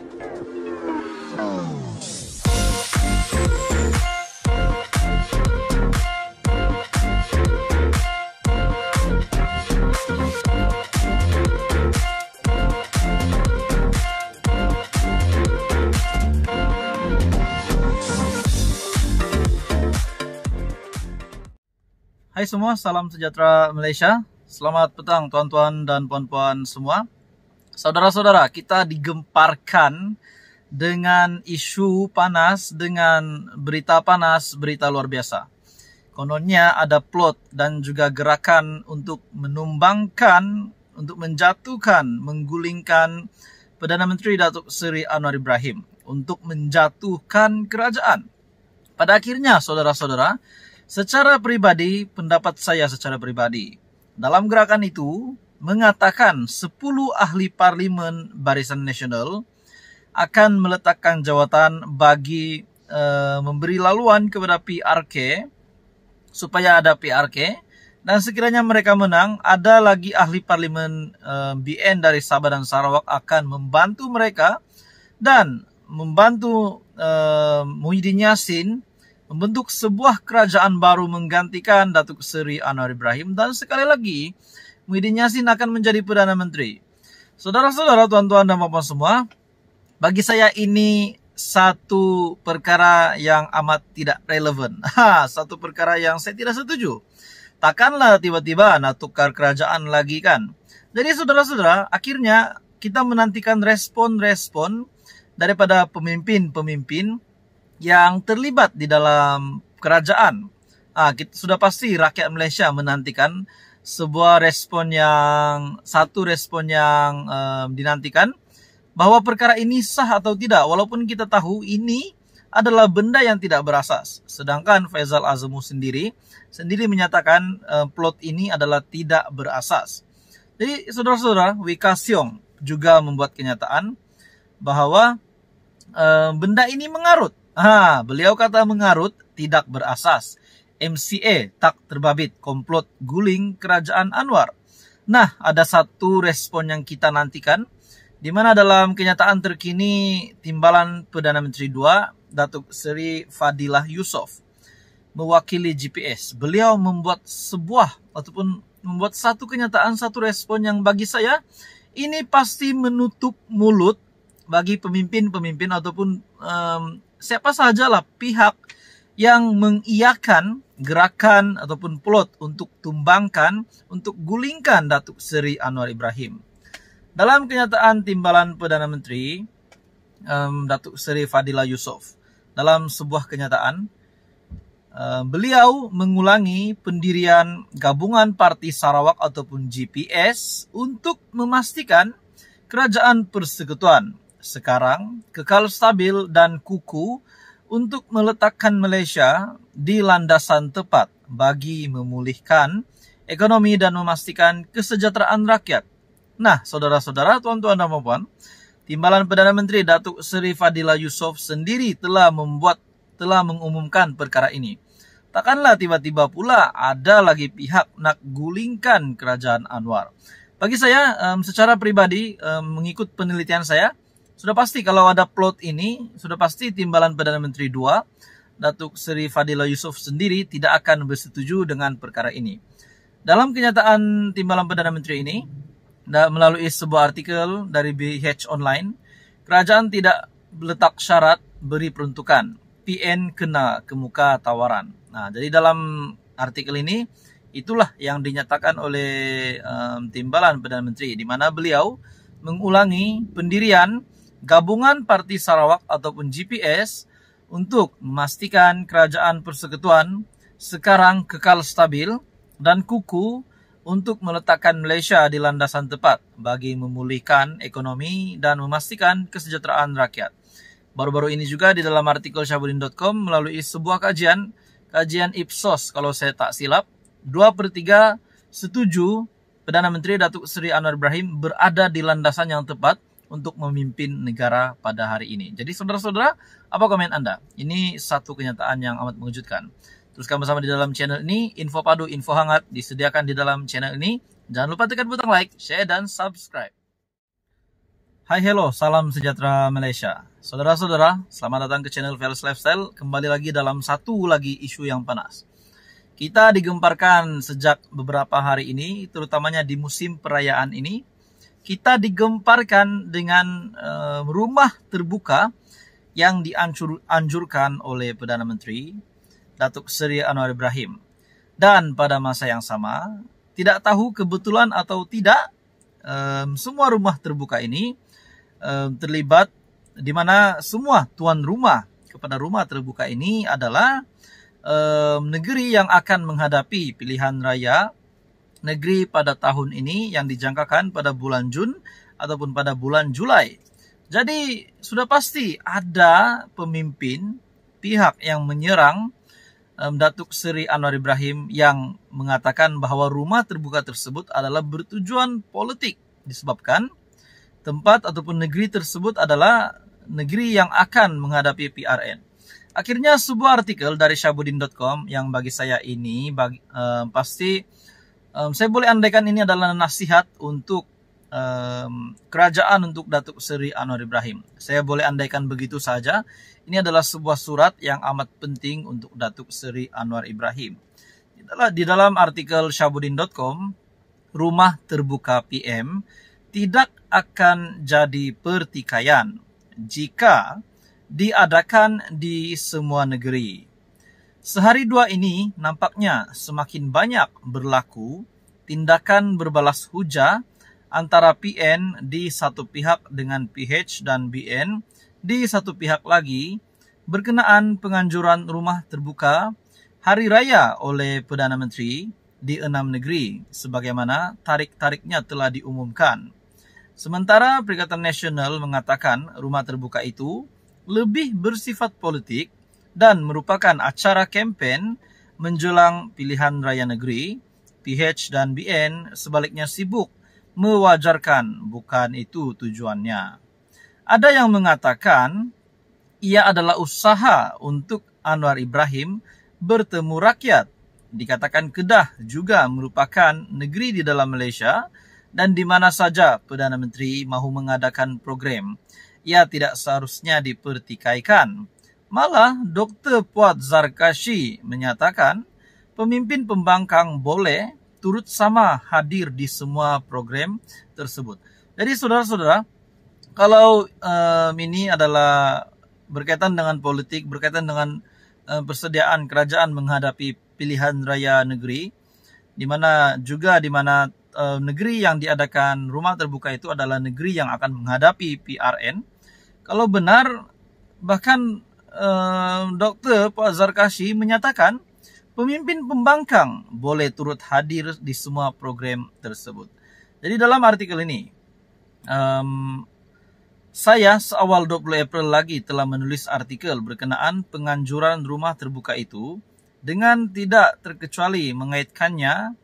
Hai semua, salam sejahtera Malaysia. Selamat petang tuan-tuan dan puan-puan semua. Saudara-saudara, kita digemparkan dengan isu panas, dengan berita panas, berita luar biasa. Kononnya ada plot dan juga gerakan untuk menumbangkan, untuk menjatuhkan, menggulingkan Perdana Menteri Datuk Seri Anwar Ibrahim untuk menjatuhkan kerajaan. Pada akhirnya, saudara-saudara, secara pribadi, pendapat saya secara pribadi, dalam gerakan itu mengatakan 10 ahli parlimen Barisan Nasional akan meletakkan jawatan bagi memberi laluan kepada PRK, supaya ada PRK, dan sekiranya mereka menang, ada lagi ahli parlimen BN dari Sabah dan Sarawak akan membantu mereka dan membantu Muhyiddin Yassin membentuk sebuah kerajaan baru menggantikan Datuk Seri Anwar Ibrahim, dan sekali lagi Muhyiddin Yassin akan menjadi Perdana Menteri. Saudara-saudara, tuan-tuan dan puan-puan semua, bagi saya ini satu perkara yang amat tidak relevan. Satu perkara yang saya tidak setuju. Takkanlah tiba-tiba nak tukar kerajaan lagi kan. Jadi saudara-saudara, akhirnya kita menantikan respon-respon daripada pemimpin-pemimpin yang terlibat di dalam kerajaan. Sudah pasti rakyat Malaysia menantikan satu respon yang dinantikan, bahwa perkara ini sah atau tidak, walaupun kita tahu ini adalah benda yang tidak berasas. Sedangkan Faisal Azmu sendiri menyatakan plot ini adalah tidak berasas. Jadi saudara-saudara, Wika Siong juga membuat kenyataan bahwa benda ini mengarut. Beliau kata mengarut, tidak berasas. MCA tak terbabit komplot guling kerajaan Anwar. Nah, ada satu respon yang kita nantikan, di mana dalam kenyataan terkini Timbalan Perdana Menteri II, Datuk Seri Fadilah Yusof, mewakili GPS. Beliau membuat satu kenyataan, satu respon yang bagi saya ini pasti menutup mulut bagi pemimpin-pemimpin ataupun siapa sajalah pihak yang mengiyakan gerakan ataupun plot untuk tumbangkan, untuk gulingkan Datuk Seri Anwar Ibrahim. Dalam kenyataan Timbalan Perdana Menteri Datuk Seri Fadilah Yusof, dalam sebuah kenyataan, beliau mengulangi pendirian Gabungan Parti Sarawak ataupun GPS untuk memastikan Kerajaan Persekutuan sekarang kekal stabil dan kukuh untuk meletakkan Malaysia di landasan tepat bagi memulihkan ekonomi dan memastikan kesejahteraan rakyat. Nah, saudara-saudara, tuan-tuan dan puan-puan, Timbalan Perdana Menteri Datuk Seri Fadilah Yusof sendiri telah mengumumkan perkara ini. Takkanlah tiba-tiba pula ada lagi pihak nak gulingkan kerajaan Anwar. Bagi saya, secara pribadi, mengikut penelitian saya, sudah pasti kalau ada plot ini, sudah pasti Timbalan Perdana Menteri II, Datuk Seri Fadilah Yusof sendiri tidak akan bersetuju dengan perkara ini. Dalam kenyataan Timbalan Perdana Menteri ini, melalui sebuah artikel dari BH Online, kerajaan tidak letak syarat beri peruntukan. PN kena kemuka tawaran. Nah, jadi dalam artikel ini, itulah yang dinyatakan oleh Timbalan Perdana Menteri, di mana beliau mengulangi pendirian Gabungan Parti Sarawak ataupun GPS untuk memastikan Kerajaan Persekutuan sekarang kekal stabil dan kukuh untuk meletakkan Malaysia di landasan tepat bagi memulihkan ekonomi dan memastikan kesejahteraan rakyat. Baru-baru ini juga di dalam artikel Syahbudin.com melalui sebuah kajian Ipsos, kalau saya tak silap, 2/3 setuju Perdana Menteri Datuk Seri Anwar Ibrahim berada di landasan yang tepat untuk memimpin negara pada hari ini. Jadi saudara-saudara, apa komen Anda? Ini satu kenyataan yang amat mengejutkan. Teruskan bersama di dalam channel ini, info padu, info hangat disediakan di dalam channel ini. Jangan lupa tekan butang like, share, dan subscribe. Hai hello, salam sejahtera Malaysia. Saudara-saudara, selamat datang ke channel Vels Lifestyle. Kembali lagi dalam satu lagi isu yang panas. Kita digemparkan sejak beberapa hari ini, terutamanya di musim perayaan ini. Kita digemparkan dengan rumah terbuka yang dianjurkan oleh Perdana Menteri Datuk Seri Anwar Ibrahim. Dan pada masa yang sama, tidak tahu kebetulan atau tidak, semua rumah terbuka ini terlibat, di mana semua tuan rumah kepada rumah terbuka ini adalah negeri yang akan menghadapi pilihan raya negeri pada tahun ini yang dijangkakan pada bulan Jun ataupun pada bulan Julai. Jadi sudah pasti ada pemimpin pihak yang menyerang Datuk Seri Anwar Ibrahim yang mengatakan bahwa rumah terbuka tersebut adalah bertujuan politik disebabkan tempat ataupun negeri tersebut adalah negeri yang akan menghadapi PRN. Akhirnya sebuah artikel dari Syahbudin.com yang bagi saya ini pasti saya boleh andaikan ini adalah nasihat untuk kerajaan untuk Datuk Seri Anwar Ibrahim. Saya boleh andaikan begitu saja. Ini adalah sebuah surat yang amat penting untuk Datuk Seri Anwar Ibrahim. Di dalam artikel Syahbudin.com, rumah terbuka PM tidak akan jadi pertikaian jika diadakan di semua negeri. Sehari dua ini nampaknya semakin banyak berlaku tindakan berbalas hujah antara PN di satu pihak dengan PH dan BN di satu pihak lagi berkenaan penganjuran rumah terbuka hari raya oleh Perdana Menteri di 6 negeri sebagaimana tarik-tariknya telah diumumkan. Sementara Perikatan Nasional mengatakan rumah terbuka itu lebih bersifat politik dan merupakan acara kempen menjelang pilihan raya negeri. PH dan BN sebaliknya sibuk mewajarkan bukan itu tujuannya. Ada yang mengatakan ia adalah usaha untuk Anwar Ibrahim bertemu rakyat. Dikatakan Kedah juga merupakan negeri di dalam Malaysia dan di mana saja Perdana Menteri mahu mengadakan program, ia tidak seharusnya dipertikaikan. Malah Dr. Puat Zarkashi menyatakan pemimpin pembangkang boleh turut sama hadir di semua program tersebut. Jadi saudara-saudara, kalau ini adalah berkaitan dengan politik, berkaitan dengan persediaan kerajaan menghadapi pilihan raya negeri, di mana negeri yang diadakan rumah terbuka itu adalah negeri yang akan menghadapi PRN. Kalau benar, bahkan Dr. Puat Zarkashi menyatakan pemimpin pembangkang boleh turut hadir di semua program tersebut. Jadi dalam artikel ini, saya seawal 20 April lagi telah menulis artikel berkenaan penganjuran rumah terbuka itu dengan tidak terkecuali mengaitkannya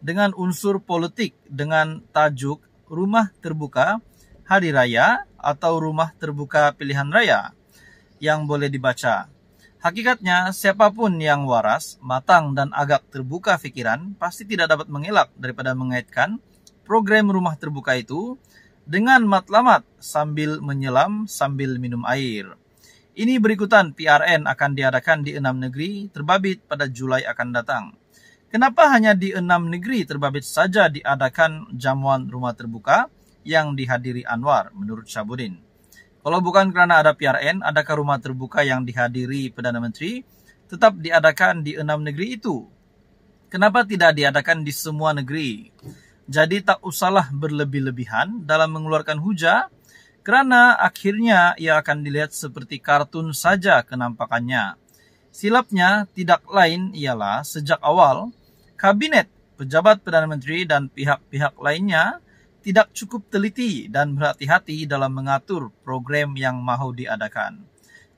dengan unsur politik dengan tajuk rumah terbuka hari raya atau rumah terbuka pilihan raya yang boleh dibaca. Hakikatnya, siapapun yang waras, matang dan agak terbuka fikiran pasti tidak dapat mengelak daripada mengaitkan program rumah terbuka itu dengan matlamat sambil menyelam sambil minum air. Ini berikutan PRN akan diadakan di 6 negeri terbabit pada Julai akan datang. Kenapa hanya di 6 negeri terbabit saja diadakan jamuan rumah terbuka yang dihadiri Anwar menurut Syahbudin? Kalau bukan kerana ada PRN, adakah rumah terbuka yang dihadiri Perdana Menteri tetap diadakan di 6 negeri itu? Kenapa tidak diadakan di semua negeri? Jadi tak usahlah berlebih-lebihan dalam mengeluarkan hujah, kerana akhirnya ia akan dilihat seperti kartun saja kenampakannya. Silapnya tidak lain ialah sejak awal, Kabinet, pejabat Perdana Menteri dan pihak-pihak lainnya tidak cukup teliti dan berhati-hati dalam mengatur program yang mahu diadakan.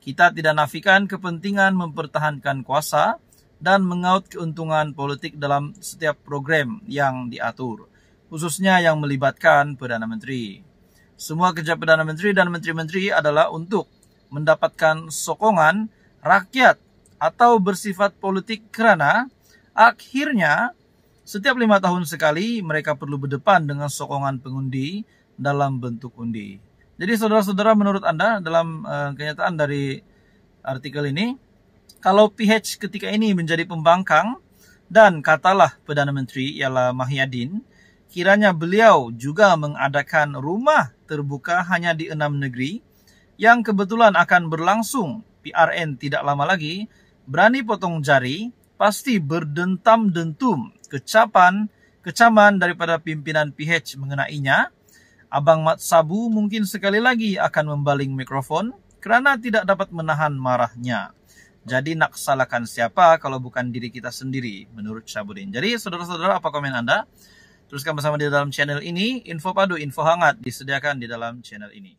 Kita tidak nafikan kepentingan mempertahankan kuasa dan mengaut keuntungan politik dalam setiap program yang diatur, khususnya yang melibatkan Perdana Menteri. Semua kerja Perdana Menteri dan Menteri-Menteri adalah untuk mendapatkan sokongan rakyat atau bersifat politik kerana akhirnya setiap 5 tahun sekali mereka perlu berdepan dengan sokongan pengundi dalam bentuk undi. Jadi saudara-saudara, menurut Anda dalam kenyataan dari artikel ini, kalau PH ketika ini menjadi pembangkang dan katalah Perdana Menteri ialah Mahyadin, kiranya beliau juga mengadakan rumah terbuka hanya di 6 negeri yang kebetulan akan berlangsung PRN tidak lama lagi, berani potong jari, pasti berdentam-dentum kecaman daripada pimpinan PH mengenainya. Abang Mat Sabu mungkin sekali lagi akan membaling mikrofon kerana tidak dapat menahan marahnya. Jadi nak salahkan siapa kalau bukan diri kita sendiri, menurut Syabudin. Jadi saudara-saudara, apa komen Anda? Teruskan bersama di dalam channel ini. Info padu, info hangat disediakan di dalam channel ini.